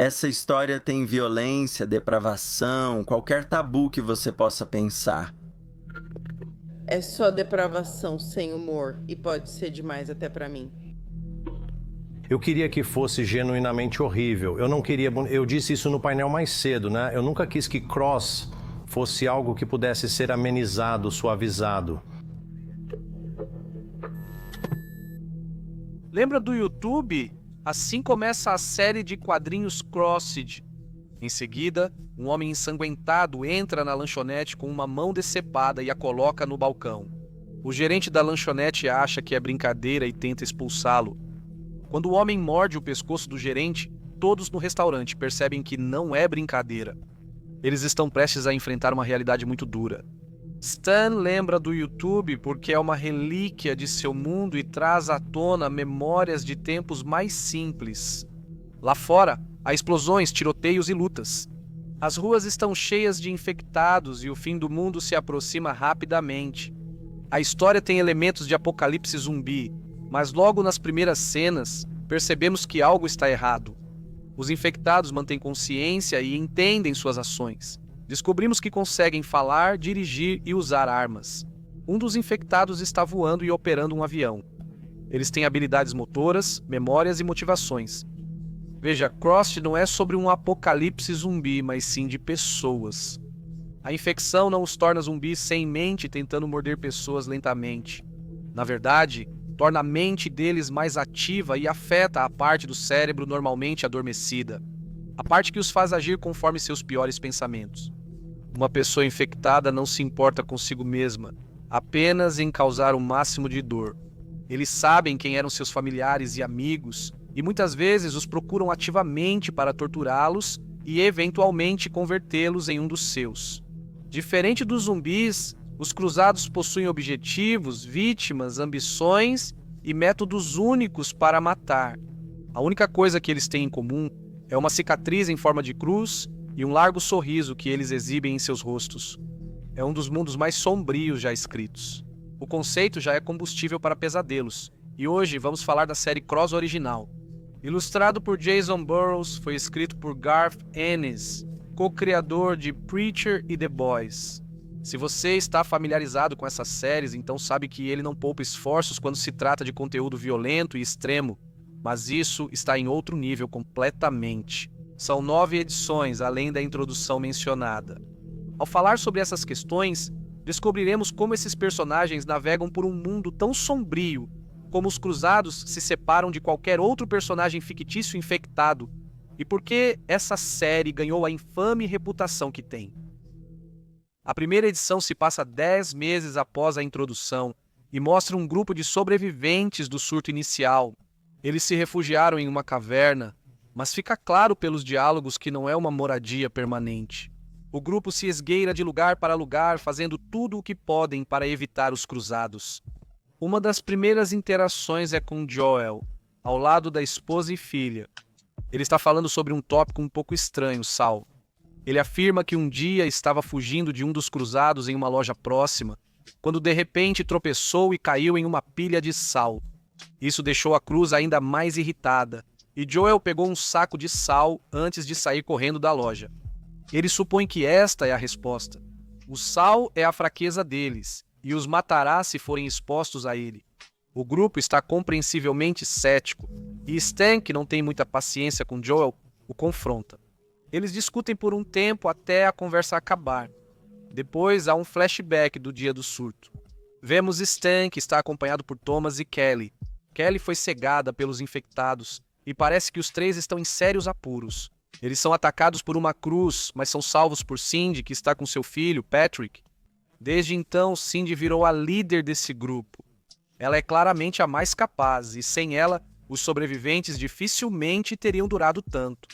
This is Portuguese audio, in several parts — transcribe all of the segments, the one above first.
Essa história tem violência, depravação, qualquer tabu que você possa pensar. É só depravação sem humor e pode ser demais até pra mim. Eu queria que fosse genuinamente horrível. Eu não queria. Eu disse isso no painel mais cedo, né? Eu nunca quis que Cross fosse algo que pudesse ser amenizado, suavizado. Lembra do YouTube? Assim começa a série de quadrinhos Crossed. Em seguida, um homem ensanguentado entra na lanchonete com uma mão decepada e a coloca no balcão. O gerente da lanchonete acha que é brincadeira e tenta expulsá-lo. Quando o homem morde o pescoço do gerente, todos no restaurante percebem que não é brincadeira. Eles estão prestes a enfrentar uma realidade muito dura. Stan lembra do YouTube porque é uma relíquia de seu mundo e traz à tona memórias de tempos mais simples. Lá fora, há explosões, tiroteios e lutas. As ruas estão cheias de infectados e o fim do mundo se aproxima rapidamente. A história tem elementos de apocalipse zumbi, mas logo nas primeiras cenas, percebemos que algo está errado. Os infectados mantêm consciência e entendem suas ações. Descobrimos que conseguem falar, dirigir e usar armas. Um dos infectados está voando e operando um avião. Eles têm habilidades motoras, memórias e motivações. Veja, Crossed não é sobre um apocalipse zumbi, mas sim de pessoas. A infecção não os torna zumbis sem mente, tentando morder pessoas lentamente. Na verdade, torna a mente deles mais ativa e afeta a parte do cérebro normalmente adormecida, a parte que os faz agir conforme seus piores pensamentos. Uma pessoa infectada não se importa consigo mesma, apenas em causar o máximo de dor. Eles sabem quem eram seus familiares e amigos e muitas vezes os procuram ativamente para torturá-los e eventualmente convertê-los em um dos seus. Diferente dos zumbis, os cruzados possuem objetivos, vítimas, ambições e métodos únicos para matar. A única coisa que eles têm em comum é uma cicatriz em forma de cruz e um largo sorriso que eles exibem em seus rostos. É um dos mundos mais sombrios já escritos. O conceito já é combustível para pesadelos, e hoje vamos falar da série Cross original. Ilustrado por Jason Burrows, foi escrito por Garth Ennis, co-criador de Preacher e The Boys. Se você está familiarizado com essas séries, então sabe que ele não poupa esforços quando se trata de conteúdo violento e extremo, mas isso está em outro nível completamente. São 9 edições, além da introdução mencionada. Ao falar sobre essas questões, descobriremos como esses personagens navegam por um mundo tão sombrio, como os cruzados se separam de qualquer outro personagem fictício infectado, e por que essa série ganhou a infame reputação que tem. A primeira edição se passa 10 meses após a introdução e mostra um grupo de sobreviventes do surto inicial. Eles se refugiaram em uma caverna, mas fica claro pelos diálogos que não é uma moradia permanente. O grupo se esgueira de lugar para lugar, fazendo tudo o que podem para evitar os cruzados. Uma das primeiras interações é com Joel, ao lado da esposa e filha. Ele está falando sobre um tópico um pouco estranho, Sal. Ele afirma que um dia estava fugindo de um dos cruzados em uma loja próxima, quando de repente tropeçou e caiu em uma pilha de sal. Isso deixou a Cruz ainda mais irritada, e Joel pegou um saco de sal antes de sair correndo da loja. Ele supõe que esta é a resposta. O sal é a fraqueza deles, e os matará se forem expostos a ele. O grupo está compreensivelmente cético, e Stan, que não tem muita paciência com Joel, o confronta. Eles discutem por um tempo até a conversa acabar. Depois há um flashback do dia do surto. Vemos Stan, que está acompanhado por Thomas e Kelly. Kelly foi cegada pelos infectados, e parece que os três estão em sérios apuros. Eles são atacados por uma cruz, mas são salvos por Cindy, que está com seu filho, Patrick. Desde então, Cindy virou a líder desse grupo. Ela é claramente a mais capaz, e sem ela, os sobreviventes dificilmente teriam durado tanto.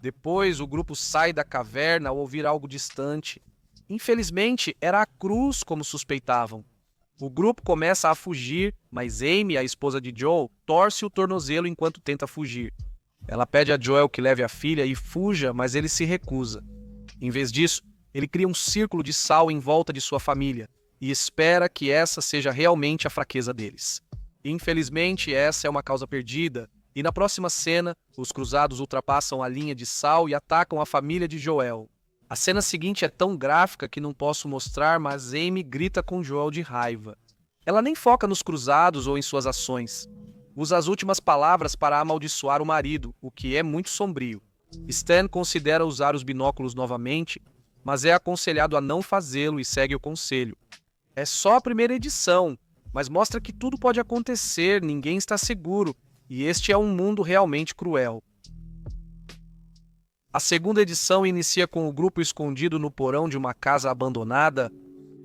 Depois, o grupo sai da caverna ao ouvir algo distante. Infelizmente, era a cruz, como suspeitavam. O grupo começa a fugir, mas Amy, a esposa de Joel, torce o tornozelo enquanto tenta fugir. Ela pede a Joel que leve a filha e fuja, mas ele se recusa. Em vez disso, ele cria um círculo de sal em volta de sua família e espera que essa seja realmente a fraqueza deles. Infelizmente, essa é uma causa perdida E na próxima cena, os cruzados ultrapassam a linha de sal e atacam a família de Joel. A cena seguinte é tão gráfica que não posso mostrar, mas Amy grita com Joel de raiva. Ela nem foca nos cruzados ou em suas ações. Usa as últimas palavras para amaldiçoar o marido, o que é muito sombrio. Stan considera usar os binóculos novamente, mas é aconselhado a não fazê-lo e segue o conselho. É só a primeira edição, mas mostra que tudo pode acontecer, ninguém está seguro, e este é um mundo realmente cruel. A segunda edição inicia com o grupo escondido no porão de uma casa abandonada.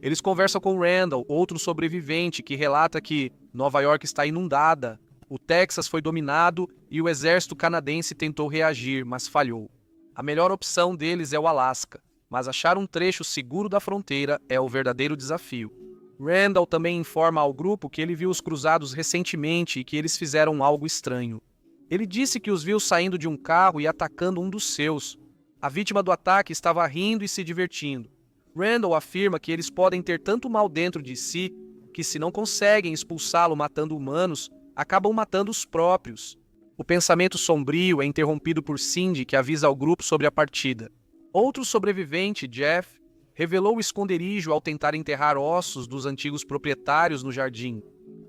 Eles conversam com Randall, outro sobrevivente, que relata que Nova York está inundada, o Texas foi dominado e o exército canadense tentou reagir, mas falhou. A melhor opção deles é o Alasca, mas achar um trecho seguro da fronteira é o verdadeiro desafio. Randall também informa ao grupo que ele viu os cruzados recentemente e que eles fizeram algo estranho. Ele disse que os viu saindo de um carro e atacando um dos seus. A vítima do ataque estava rindo e se divertindo. Randall afirma que eles podem ter tanto mal dentro de si que, se não conseguem expulsá-lo matando humanos, acabam matando os próprios. O pensamento sombrio é interrompido por Cindy, que avisa ao grupo sobre a partida. Outro sobrevivente, Jeff, revelou o esconderijo ao tentar enterrar ossos dos antigos proprietários no jardim.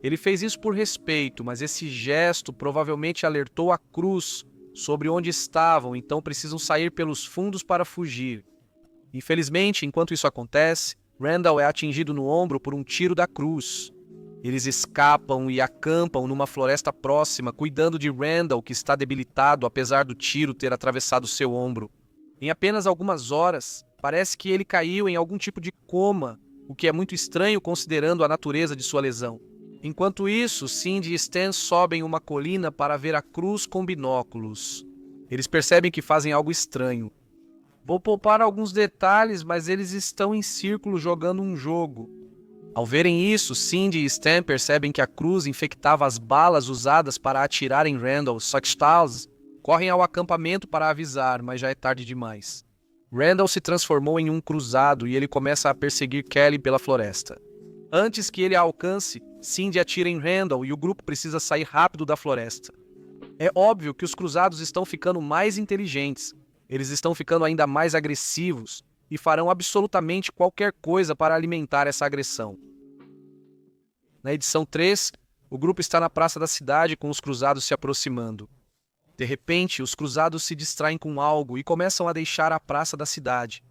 Ele fez isso por respeito, mas esse gesto provavelmente alertou a Cruz sobre onde estavam, então precisam sair pelos fundos para fugir. Infelizmente, enquanto isso acontece, Randall é atingido no ombro por um tiro da Cruz. Eles escapam e acampam numa floresta próxima, cuidando de Randall, que está debilitado apesar do tiro ter atravessado seu ombro. Em apenas algumas horas, parece que ele caiu em algum tipo de coma, o que é muito estranho considerando a natureza de sua lesão. Enquanto isso, Cindy e Stan sobem uma colina para ver a Cruz com binóculos. Eles percebem que fazem algo estranho. Vou poupar alguns detalhes, mas eles estão em círculo jogando um jogo. Ao verem isso, Cindy e Stan percebem que a Cruz infectava as balas usadas para atirar em Randall, só que Stiles correm ao acampamento para avisar, mas já é tarde demais. Randall se transformou em um cruzado e ele começa a perseguir Kelly pela floresta. Antes que ele a alcance, Cindy atira em Randall e o grupo precisa sair rápido da floresta. É óbvio que os cruzados estão ficando mais inteligentes. Eles estão ficando ainda mais agressivos e farão absolutamente qualquer coisa para alimentar essa agressão. Na edição 3, o grupo está na praça da cidade com os cruzados se aproximando. De repente, os cruzados se distraem com algo e começam a deixar a praça da cidade.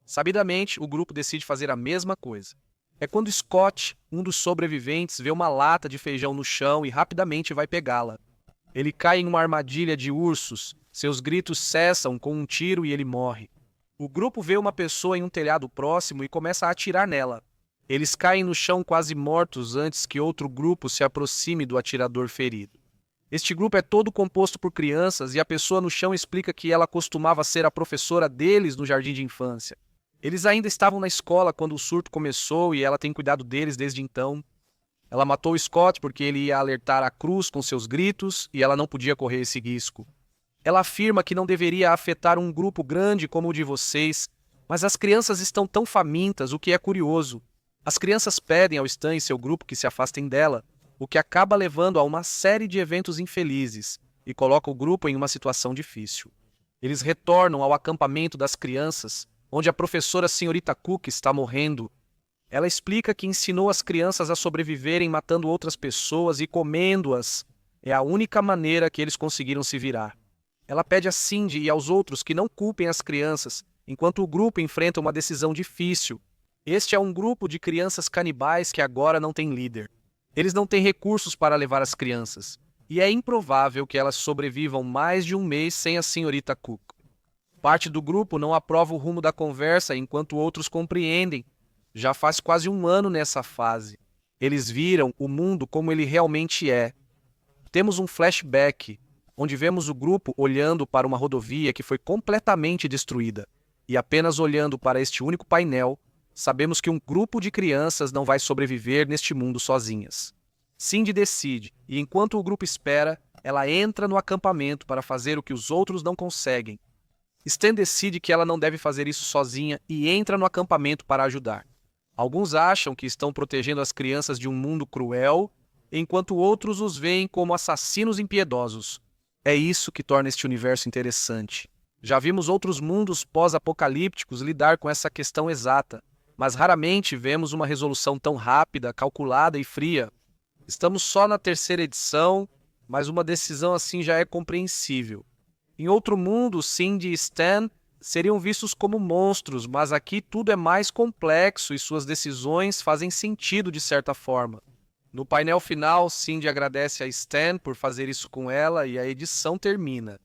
Sabidamente, o grupo decide fazer a mesma coisa. É quando Scott, um dos sobreviventes, vê uma lata de feijão no chão e rapidamente vai pegá-la. Ele cai em uma armadilha de ursos, seus gritos cessam com um tiro e ele morre. O grupo vê uma pessoa em um telhado próximo e começa a atirar nela. Eles caem no chão quase mortos antes que outro grupo se aproxime do atirador ferido. Este grupo é todo composto por crianças e a pessoa no chão explica que ela costumava ser a professora deles no jardim de infância. Eles ainda estavam na escola quando o surto começou e ela tem cuidado deles desde então. Ela matou Scott porque ele ia alertar a Cruz com seus gritos e ela não podia correr esse risco. Ela afirma que não deveria afetar um grupo grande como o de vocês, mas as crianças estão tão famintas, o que é curioso. As crianças pedem ao Stan e seu grupo que se afastem dela, o que acaba levando a uma série de eventos infelizes e coloca o grupo em uma situação difícil. Eles retornam ao acampamento das crianças, onde a professora Senhorita Cook está morrendo. Ela explica que ensinou as crianças a sobreviverem matando outras pessoas e comendo-as. É a única maneira que eles conseguiram se virar. Ela pede a Cindy e aos outros que não culpem as crianças, enquanto o grupo enfrenta uma decisão difícil. Este é um grupo de crianças canibais que agora não tem líder. Eles não têm recursos para levar as crianças, e é improvável que elas sobrevivam mais de um mês sem a Senhorita Cook. Parte do grupo não aprova o rumo da conversa, enquanto outros compreendem. Já faz quase um ano nessa fase. Eles viram o mundo como ele realmente é. Temos um flashback, onde vemos o grupo olhando para uma rodovia que foi completamente destruída. E apenas olhando para este único painel, sabemos que um grupo de crianças não vai sobreviver neste mundo sozinhas. Cindy decide, e enquanto o grupo espera, ela entra no acampamento para fazer o que os outros não conseguem. Stan decide que ela não deve fazer isso sozinha e entra no acampamento para ajudar. Alguns acham que estão protegendo as crianças de um mundo cruel, enquanto outros os veem como assassinos impiedosos. É isso que torna este universo interessante. Já vimos outros mundos pós-apocalípticos lidar com essa questão exata, mas raramente vemos uma resolução tão rápida, calculada e fria. Estamos só na terceira edição, mas uma decisão assim já é compreensível. Em outro mundo, Cindy e Stan seriam vistos como monstros, mas aqui tudo é mais complexo e suas decisões fazem sentido de certa forma. No painel final, Cindy agradece a Stan por fazer isso com ela e a edição termina.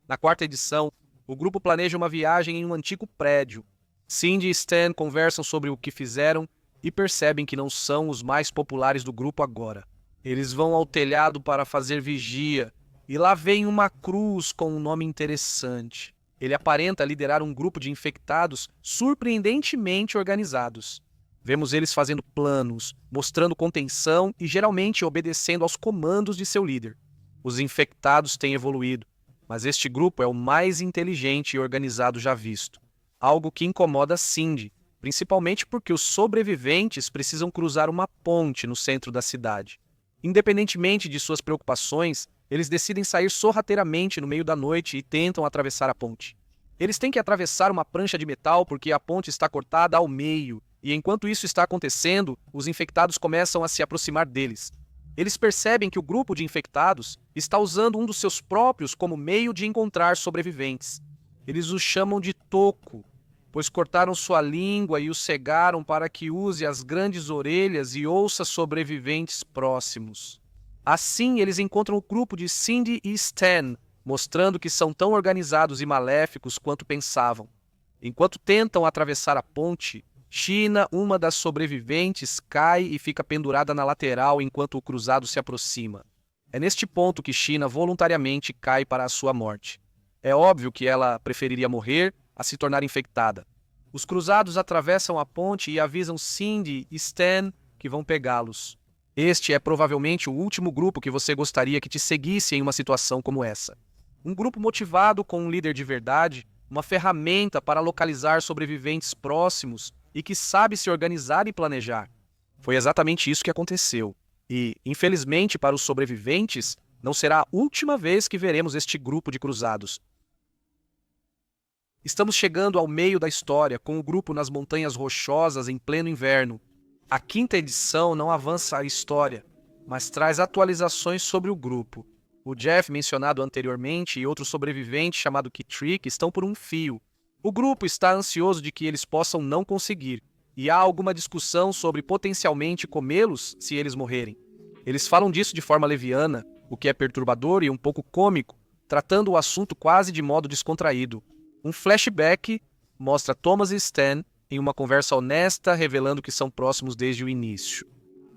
Na quarta edição, o grupo planeja uma viagem em um antigo prédio. Cindy e Stan conversam sobre o que fizeram e percebem que não são os mais populares do grupo agora. Eles vão ao telhado para fazer vigia e lá vem uma cruz com um nome interessante. Ele aparenta liderar um grupo de infectados surpreendentemente organizados. Vemos eles fazendo planos, mostrando contenção e geralmente obedecendo aos comandos de seu líder. Os infectados têm evoluído, mas este grupo é o mais inteligente e organizado já visto. Algo que incomoda Cindy, principalmente porque os sobreviventes precisam cruzar uma ponte no centro da cidade. Independentemente de suas preocupações, eles decidem sair sorrateiramente no meio da noite e tentam atravessar a ponte. Eles têm que atravessar uma prancha de metal porque a ponte está cortada ao meio, e enquanto isso está acontecendo, os infectados começam a se aproximar deles. Eles percebem que o grupo de infectados está usando um dos seus próprios como meio de encontrar sobreviventes. Eles o chamam de toco, pois cortaram sua língua e o cegaram para que use as grandes orelhas e ouça sobreviventes próximos. Assim, eles encontram o grupo de Cindy e Stan, mostrando que são tão organizados e maléficos quanto pensavam. Enquanto tentam atravessar a ponte, Sheena, uma das sobreviventes, cai e fica pendurada na lateral enquanto o cruzado se aproxima. É neste ponto que Sheena voluntariamente cai para a sua morte. É óbvio que ela preferiria morrer a se tornar infectada. Os cruzados atravessam a ponte e avisam Cindy e Stan que vão pegá-los. Este é provavelmente o último grupo que você gostaria que te seguisse em uma situação como essa. Um grupo motivado com um líder de verdade, uma ferramenta para localizar sobreviventes próximos e que sabe se organizar e planejar. Foi exatamente isso que aconteceu. E, infelizmente para os sobreviventes, não será a última vez que veremos este grupo de cruzados. Estamos chegando ao meio da história, com o grupo nas Montanhas Rochosas em pleno inverno. A quinta edição não avança a história, mas traz atualizações sobre o grupo. O Jeff, mencionado anteriormente, e outro sobrevivente chamado Kittrick estão por um fio. O grupo está ansioso de que eles possam não conseguir, e há alguma discussão sobre potencialmente comê-los se eles morrerem. Eles falam disso de forma leviana, o que é perturbador e um pouco cômico, tratando o assunto quase de modo descontraído. Um flashback mostra Thomas e Stan em uma conversa honesta, revelando que são próximos desde o início.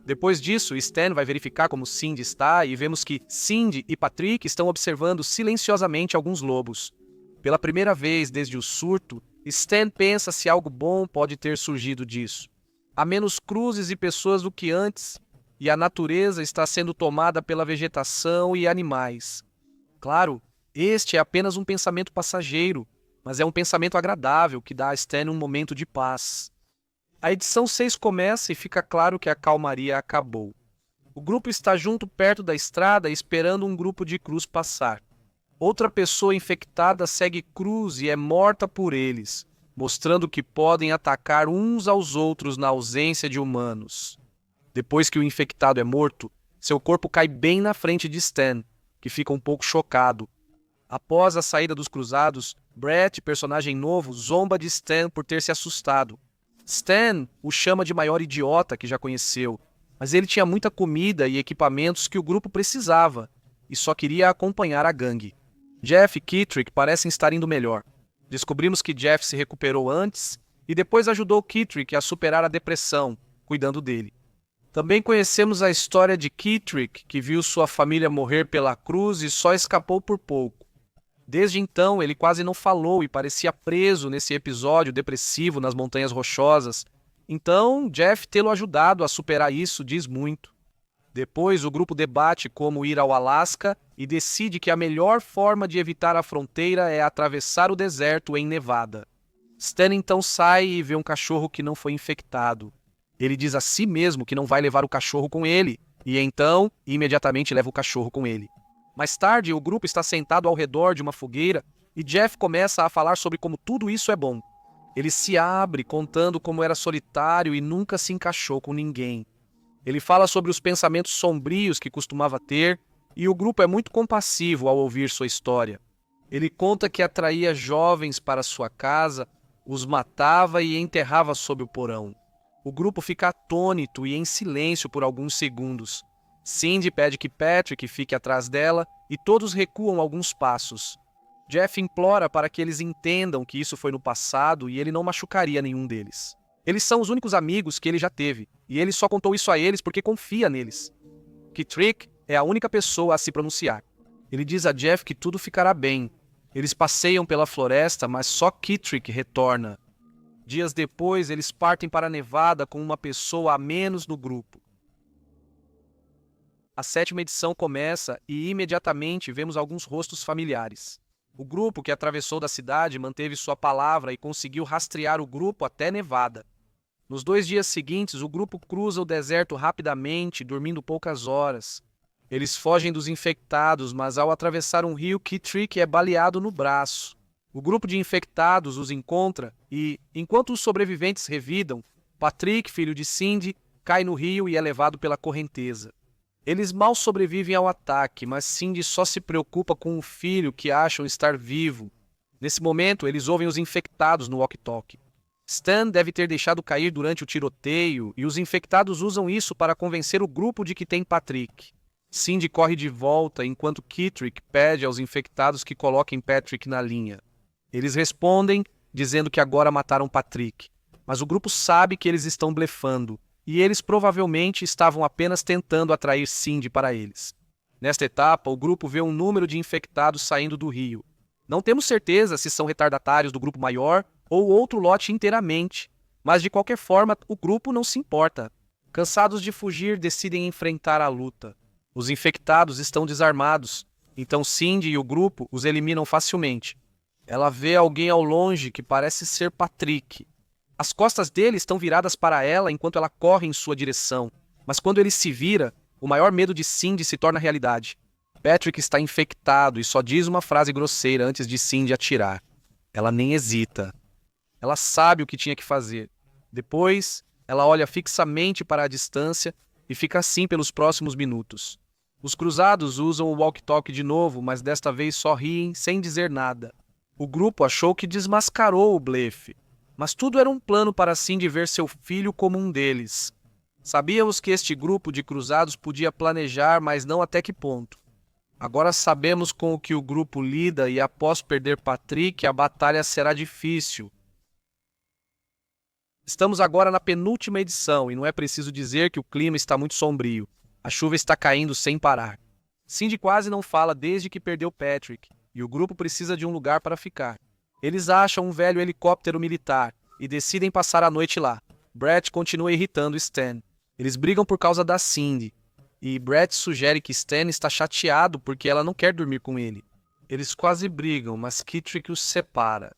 Depois disso, Stan vai verificar como Cindy está e vemos que Cindy e Patrick estão observando silenciosamente alguns lobos. Pela primeira vez desde o surto, Stan pensa se algo bom pode ter surgido disso. Há menos cruzes e pessoas do que antes, e a natureza está sendo tomada pela vegetação e animais. Claro, este é apenas um pensamento passageiro, mas é um pensamento agradável que dá a Stan um momento de paz. A edição 6 começa e fica claro que a calmaria acabou. O grupo está junto perto da estrada esperando um grupo de Cruz passar. Outra pessoa infectada segue Cruz e é morta por eles, mostrando que podem atacar uns aos outros na ausência de humanos. Depois que o infectado é morto, seu corpo cai bem na frente de Stan, que fica um pouco chocado. Após a saída dos cruzados, Brett, personagem novo, zomba de Stan por ter se assustado. Stan o chama de maior idiota que já conheceu, mas ele tinha muita comida e equipamentos que o grupo precisava, e só queria acompanhar a gangue. Jeff e Kittrick parecem estar indo melhor. Descobrimos que Jeff se recuperou antes e depois ajudou Kittrick a superar a depressão, cuidando dele. Também conhecemos a história de Kittrick, que viu sua família morrer pela cruz e só escapou por pouco. Desde então, ele quase não falou e parecia preso nesse episódio depressivo nas Montanhas Rochosas. Então, Jeff tê-lo ajudado a superar isso diz muito. Depois, o grupo debate como ir ao Alasca e decide que a melhor forma de evitar a fronteira é atravessar o deserto em Nevada. Stan então sai e vê um cachorro que não foi infectado. Ele diz a si mesmo que não vai levar o cachorro com ele, e então, imediatamente leva o cachorro com ele. Mais tarde, o grupo está sentado ao redor de uma fogueira e Jeff começa a falar sobre como tudo isso é bom. Ele se abre contando como era solitário e nunca se encaixou com ninguém. Ele fala sobre os pensamentos sombrios que costumava ter e o grupo é muito compassivo ao ouvir sua história. Ele conta que atraía jovens para sua casa, os matava e enterrava sob o porão. O grupo fica atônito e em silêncio por alguns segundos. Cindy pede que Patrick fique atrás dela e todos recuam alguns passos. Jeff implora para que eles entendam que isso foi no passado e ele não machucaria nenhum deles. Eles são os únicos amigos que ele já teve, e ele só contou isso a eles porque confia neles. Kittrick é a única pessoa a se pronunciar. Ele diz a Jeff que tudo ficará bem. Eles passeiam pela floresta, mas só Kittrick retorna. Dias depois, eles partem para Nevada com uma pessoa a menos no grupo. A 7ª edição começa e imediatamente vemos alguns rostos familiares. O grupo que atravessou da cidade manteve sua palavra e conseguiu rastrear o grupo até Nevada. Nos 2 dias seguintes, o grupo cruza o deserto rapidamente, dormindo poucas horas. Eles fogem dos infectados, mas ao atravessar um rio, Kittrick é baleado no braço. O grupo de infectados os encontra e, enquanto os sobreviventes revidam, Patrick, filho de Cindy, cai no rio e é levado pela correnteza. Eles mal sobrevivem ao ataque, mas Cindy só se preocupa com o filho que acham estar vivo. Nesse momento, eles ouvem os infectados no walkie-talkie. Stan deve ter deixado cair durante o tiroteio e os infectados usam isso para convencer o grupo de que tem Patrick. Cindy corre de volta enquanto Kittrick pede aos infectados que coloquem Patrick na linha. Eles respondem dizendo que agora mataram Patrick, mas o grupo sabe que eles estão blefando. E eles provavelmente estavam apenas tentando atrair Cindy para eles. Nesta etapa, o grupo vê um número de infectados saindo do rio. Não temos certeza se são retardatários do grupo maior ou outro lote inteiramente, mas de qualquer forma o grupo não se importa. Cansados de fugir, decidem enfrentar a luta. Os infectados estão desarmados, então Cindy e o grupo os eliminam facilmente. Ela vê alguém ao longe que parece ser Patrick. As costas dele estão viradas para ela enquanto ela corre em sua direção, mas quando ele se vira, o maior medo de Cindy se torna realidade. Patrick está infectado e só diz uma frase grosseira antes de Cindy atirar. Ela nem hesita. Ela sabe o que tinha que fazer. Depois, ela olha fixamente para a distância e fica assim pelos próximos minutos. Os cruzados usam o walkie-talkie de novo, mas desta vez só riem sem dizer nada. O grupo achou que desmascarou o blefe. Mas tudo era um plano para Cindy ver seu filho como um deles. Sabíamos que este grupo de cruzados podia planejar, mas não até que ponto. Agora sabemos com o que o grupo lida e após perder Patrick, a batalha será difícil. Estamos agora na penúltima edição e não é preciso dizer que o clima está muito sombrio. A chuva está caindo sem parar. Cindy quase não fala desde que perdeu Patrick e o grupo precisa de um lugar para ficar. Eles acham um velho helicóptero militar e decidem passar a noite lá. Brett continua irritando Stan. Eles brigam por causa da Cindy. E Brett sugere que Stan está chateado porque ela não quer dormir com ele. Eles quase brigam, mas Kittrick os separa.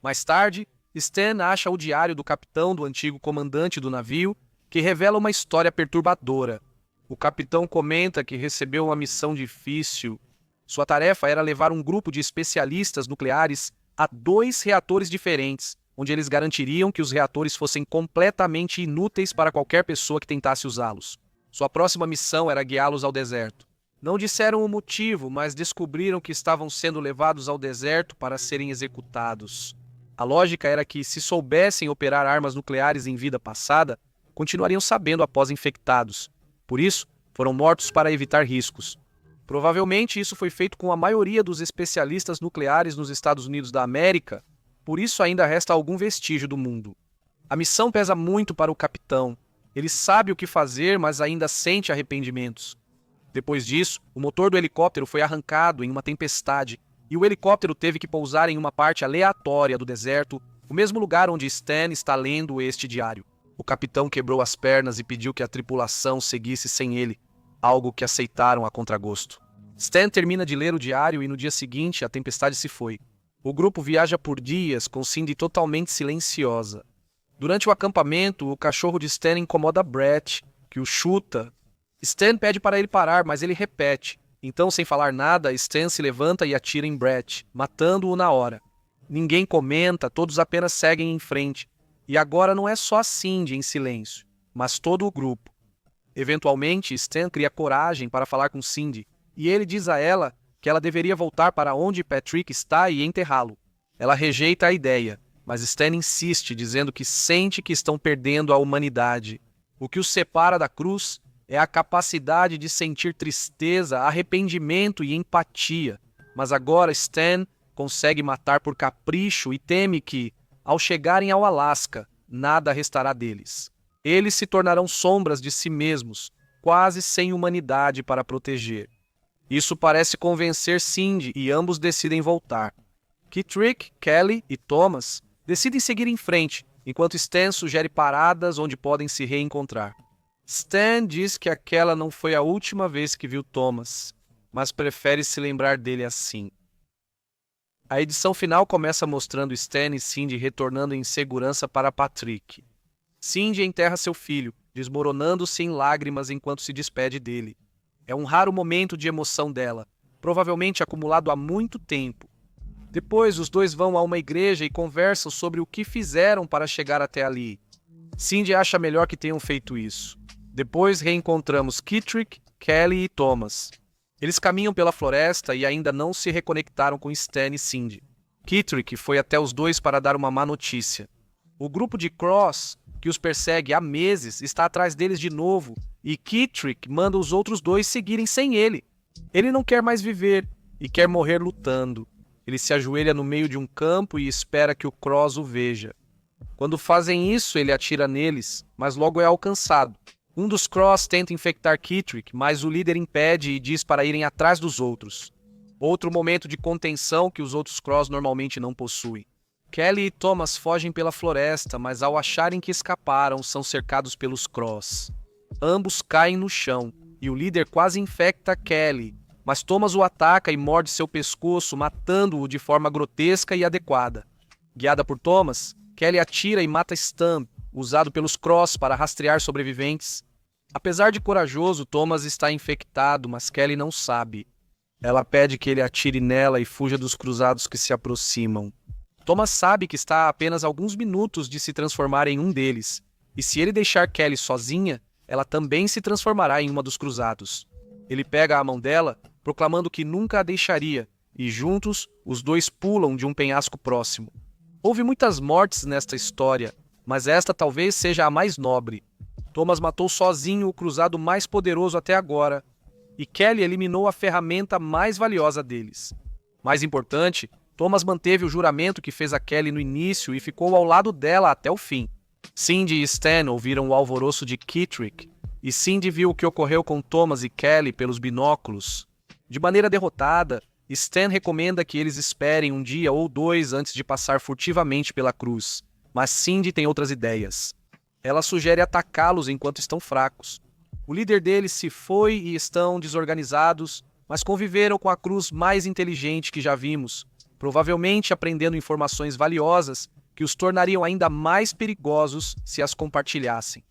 Mais tarde, Stan acha o diário do capitão do antigo comandante do navio, que revela uma história perturbadora. O capitão comenta que recebeu uma missão difícil. Sua tarefa era levar um grupo de especialistas nucleares a 2 reatores diferentes, onde eles garantiriam que os reatores fossem completamente inúteis para qualquer pessoa que tentasse usá-los. Sua próxima missão era guiá-los ao deserto. Não disseram o motivo, mas descobriram que estavam sendo levados ao deserto para serem executados. A lógica era que, se soubessem operar armas nucleares em vida passada, continuariam sabendo após infectados. Por isso, foram mortos para evitar riscos. Provavelmente isso foi feito com a maioria dos especialistas nucleares nos Estados Unidos da América, por isso ainda resta algum vestígio do mundo. A missão pesa muito para o capitão. Ele sabe o que fazer, mas ainda sente arrependimentos. Depois disso, o motor do helicóptero foi arrancado em uma tempestade e o helicóptero teve que pousar em uma parte aleatória do deserto, o mesmo lugar onde Stan está lendo este diário. O capitão quebrou as pernas e pediu que a tripulação seguisse sem ele, algo que aceitaram a contragosto. Stan termina de ler o diário e no dia seguinte a tempestade se foi. O grupo viaja por dias com Cindy totalmente silenciosa. Durante o acampamento, o cachorro de Stan incomoda Brett, que o chuta. Stan pede para ele parar, mas ele repete, Então, sem falar nada, Stan se levanta e atira em Brett, matando-o na hora. Ninguém comenta, todos apenas seguem em frente. E agora não é só a Cindy em silêncio, mas todo o grupo. Eventualmente, Stan cria coragem para falar com Cindy, e ele diz a ela que ela deveria voltar para onde Patrick está e enterrá-lo. Ela rejeita a ideia, mas Stan insiste, dizendo que sente que estão perdendo a humanidade. O que os separa da cruz é a capacidade de sentir tristeza, arrependimento e empatia. Mas agora Stan consegue matar por capricho e teme que, ao chegarem ao Alasca, nada restará deles. Eles se tornarão sombras de si mesmos, quase sem humanidade para proteger. Isso parece convencer Cindy e ambos decidem voltar. Kittrick, Kelly e Thomas decidem seguir em frente, enquanto Stan sugere paradas onde podem se reencontrar. Stan diz que aquela não foi a última vez que viu Thomas, mas prefere se lembrar dele assim. A edição final começa mostrando Stan e Cindy retornando em segurança para Patrick. Cindy enterra seu filho, desmoronando-se em lágrimas enquanto se despede dele. É um raro momento de emoção dela, provavelmente acumulado há muito tempo. Depois, os dois vão a uma igreja e conversam sobre o que fizeram para chegar até ali. Cindy acha melhor que tenham feito isso. Depois, reencontramos Kittrick, Kelly e Thomas. Eles caminham pela floresta e ainda não se reconectaram com Stan e Cindy. Kittrick foi até os dois para dar uma má notícia. O grupo de Cross, que os persegue há meses, está atrás deles de novo, e Kittrick manda os outros dois seguirem sem ele. Ele não quer mais viver e quer morrer lutando. Ele se ajoelha no meio de um campo e espera que o Cross o veja. Quando fazem isso, ele atira neles, mas logo é alcançado. Um dos Cross tenta infectar Kittrick, mas o líder impede e diz para irem atrás dos outros. Outro momento de contenção que os outros Cross normalmente não possuem. Kelly e Thomas fogem pela floresta, mas ao acharem que escaparam, são cercados pelos Cross. Ambos caem no chão, e o líder quase infecta Kelly, mas Thomas o ataca e morde seu pescoço, matando-o de forma grotesca e adequada. Guiada por Thomas, Kelly atira e mata Stan, usado pelos Cross para rastrear sobreviventes. Apesar de corajoso, Thomas está infectado, mas Kelly não sabe. Ela pede que ele atire nela e fuja dos cruzados que se aproximam. Thomas sabe que está a apenas alguns minutos de se transformar em um deles, e se ele deixar Kelly sozinha, ela também se transformará em uma dos cruzados. Ele pega a mão dela, proclamando que nunca a deixaria, e juntos, os dois pulam de um penhasco próximo. Houve muitas mortes nesta história, mas esta talvez seja a mais nobre. Thomas matou sozinho o cruzado mais poderoso até agora, e Kelly eliminou a ferramenta mais valiosa deles. Mais importante, Thomas manteve o juramento que fez a Kelly no início e ficou ao lado dela até o fim. Cindy e Stan ouviram o alvoroço de Kittrick, e Cindy viu o que ocorreu com Thomas e Kelly pelos binóculos. De maneira derrotada, Stan recomenda que eles esperem um dia ou dois antes de passar furtivamente pela cruz, mas Cindy tem outras ideias. Ela sugere atacá-los enquanto estão fracos. O líder deles se foi e estão desorganizados, mas conviveram com a cruz mais inteligente que já vimos, provavelmente aprendendo informações valiosas que os tornariam ainda mais perigosos se as compartilhassem.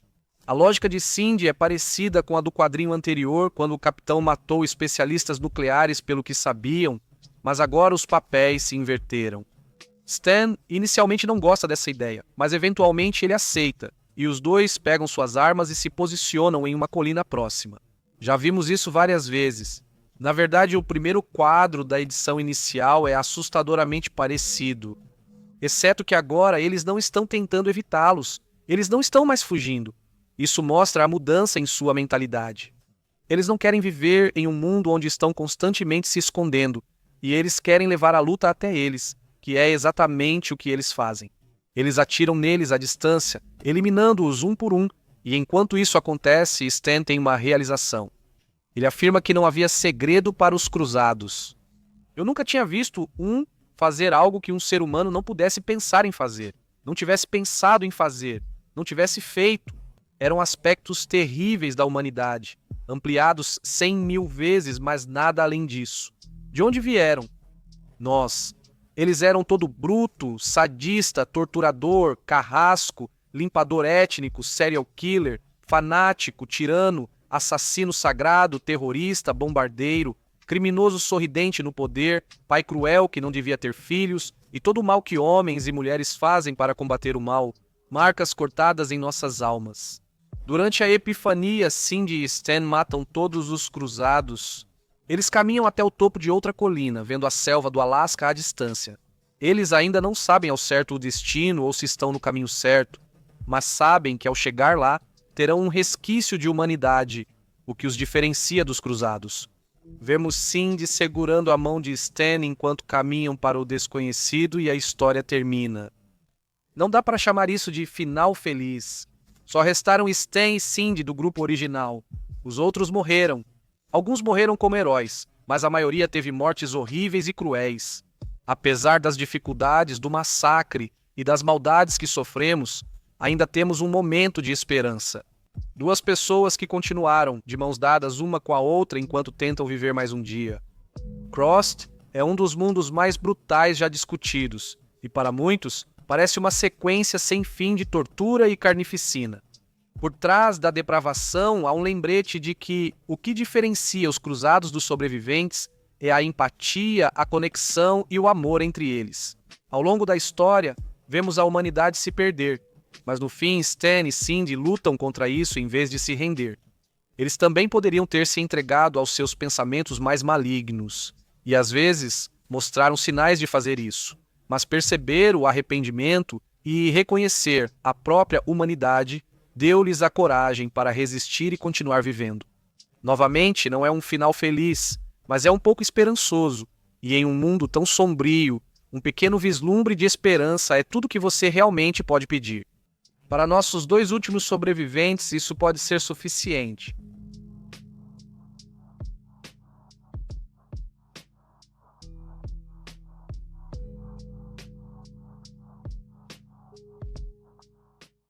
A lógica de Cindy é parecida com a do quadrinho anterior, quando o capitão matou especialistas nucleares pelo que sabiam, mas agora os papéis se inverteram. Stan inicialmente não gosta dessa ideia, mas eventualmente ele aceita, e os dois pegam suas armas e se posicionam em uma colina próxima. Já vimos isso várias vezes. Na verdade, o primeiro quadro da edição inicial é assustadoramente parecido. Exceto que agora eles não estão tentando evitá-los, eles não estão mais fugindo. Isso mostra a mudança em sua mentalidade. Eles não querem viver em um mundo onde estão constantemente se escondendo, e eles querem levar a luta até eles, que é exatamente o que eles fazem. Eles atiram neles à distância, eliminando-os um por um, e enquanto isso acontece, Stan tem uma realização. Ele afirma que não havia segredo para os cruzados. Eu nunca tinha visto fazer algo que um ser humano não pudesse pensar em fazer, não tivesse pensado em fazer, não tivesse feito. Eram aspectos terríveis da humanidade, ampliados 100.000 vezes, mas nada além disso. De onde vieram? Nós. Eles eram todo bruto, sadista, torturador, carrasco, limpador étnico, serial killer, fanático, tirano, assassino sagrado, terrorista, bombardeiro. criminoso sorridente no poder, pai cruel que não devia ter filhos, e todo o mal que homens e mulheres fazem para combater o mal, marcas cortadas em nossas almas. Durante a Epifania, Cindy e Stan matam todos os cruzados. Eles caminham até o topo de outra colina, vendo a selva do Alasca à distância. Eles ainda não sabem ao certo o destino ou se estão no caminho certo, mas sabem que ao chegar lá, terão um resquício de humanidade, o que os diferencia dos cruzados. Vemos Cindy segurando a mão de Stan enquanto caminham para o desconhecido e a história termina. Não dá para chamar isso de final feliz. Só restaram Stan e Cindy do grupo original. Os outros morreram. Alguns morreram como heróis, mas a maioria teve mortes horríveis e cruéis. Apesar das dificuldades, do massacre e das maldades que sofremos, ainda temos um momento de esperança. Duas pessoas que continuaram, de mãos dadas uma com a outra enquanto tentam viver mais um dia. Crossed é um dos mundos mais brutais já discutidos, e para muitos, parece uma sequência sem fim de tortura e carnificina. Por trás da depravação há um lembrete de que o que diferencia os cruzados dos sobreviventes é a empatia, a conexão e o amor entre eles. Ao longo da história, vemos a humanidade se perder, mas no fim Stan e Cindy lutam contra isso em vez de se render. Eles também poderiam ter se entregado aos seus pensamentos mais malignos, e às vezes mostraram sinais de fazer isso, mas perceber o arrependimento e reconhecer a própria humanidade deu-lhes a coragem para resistir e continuar vivendo. Novamente, não é um final feliz, mas é um pouco esperançoso, e em um mundo tão sombrio, um pequeno vislumbre de esperança é tudo que você realmente pode pedir. Para nossos dois últimos sobreviventes, isso pode ser suficiente.